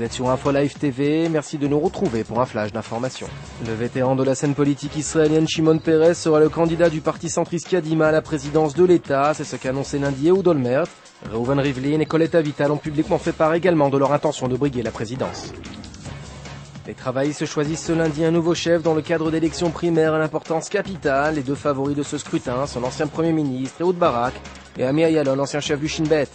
Vous êtes sur InfoLive TV, merci de nous retrouver pour un flash d'information. Le vétéran de la scène politique israélienne Shimon Peres sera le candidat du parti centriste Kadima à la présidence de l'État, c'est ce qu'a annoncé lundi Ehud Olmert. Reuven Rivlin et Colette Avital ont publiquement fait part également de leur intention de briguer la présidence. Les travaillistes choisissent ce lundi un nouveau chef dans le cadre d'élections primaires à l'importance capitale. Les deux favoris de ce scrutin sont l'ancien Premier ministre Ehud Barak et Ami Ayalon, ancien chef du Shin Bet.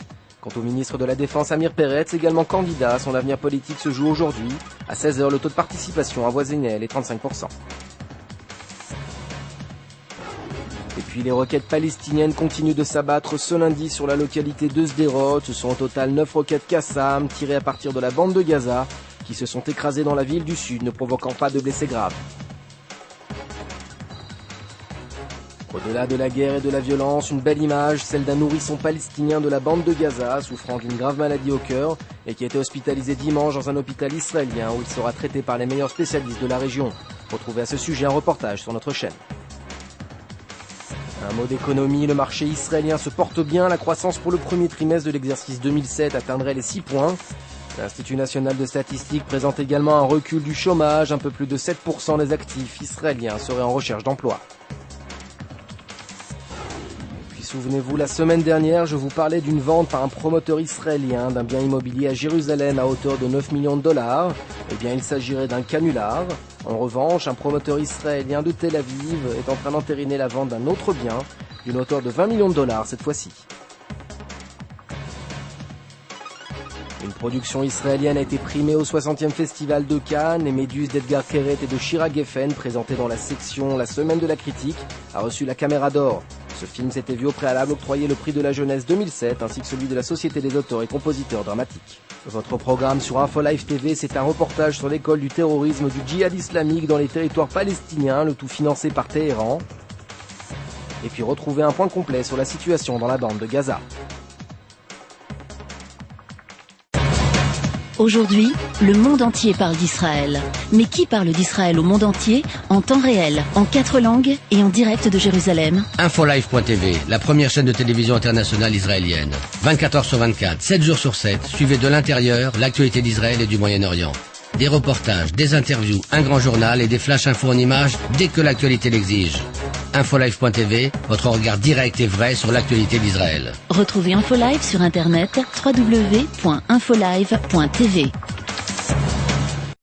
Quant au ministre de la Défense Amir Peretz, également candidat, son avenir politique se joue aujourd'hui. À 16h, le taux de participation avoisinait les 35%. Et puis les roquettes palestiniennes continuent de s'abattre ce lundi sur la localité de Sderot. Ce sont au total 9 roquettes Qassam tirées à partir de la bande de Gaza qui se sont écrasées dans la ville du sud, ne provoquant pas de blessés graves. Au-delà de la guerre et de la violence, une belle image, celle d'un nourrisson palestinien de la bande de Gaza, souffrant d'une grave maladie au cœur, et qui a été hospitalisé dimanche dans un hôpital israélien où il sera traité par les meilleurs spécialistes de la région. Retrouvez à ce sujet un reportage sur notre chaîne. Un mot d'économie, le marché israélien se porte bien, la croissance pour le premier trimestre de l'exercice 2007 atteindrait les 6 points. L'Institut national de statistique présente également un recul du chômage, un peu plus de 7% des actifs israéliens seraient en recherche d'emploi. Souvenez-vous, la semaine dernière, je vous parlais d'une vente par un promoteur israélien d'un bien immobilier à Jérusalem à hauteur de 9 millions de dollars. Eh bien, il s'agirait d'un canular. En revanche, un promoteur israélien de Tel Aviv est en train d'entériner la vente d'un autre bien d'une hauteur de 20 millions de dollars cette fois-ci. Une production israélienne a été primée au 60e Festival de Cannes. Les Méduses d'Edgar Keret et de Shira Geffen, présentées dans la section La Semaine de la Critique, a reçu la Caméra d'Or. Ce film s'était vu au préalable octroyer le prix de la jeunesse 2007 ainsi que celui de la Société des auteurs et compositeurs dramatiques. Votre programme sur InfoLive TV, c'est un reportage sur l'école du terrorisme du djihad islamique dans les territoires palestiniens, le tout financé par Téhéran. Et puis retrouvez un point complet sur la situation dans la bande de Gaza. Aujourd'hui, le monde entier parle d'Israël. Mais qui parle d'Israël au monde entier, en temps réel, en 4 langues et en direct de Jérusalem? InfoLive.tv, la première chaîne de télévision internationale israélienne. 24 heures sur 24, 7 jours sur 7, suivez de l'intérieur l'actualité d'Israël et du Moyen-Orient. Des reportages, des interviews, un grand journal et des flash infos en images dès que l'actualité l'exige. InfoLive.tv, votre regard direct et vrai sur l'actualité d'Israël. Retrouvez InfoLive sur internet www.infolive.tv.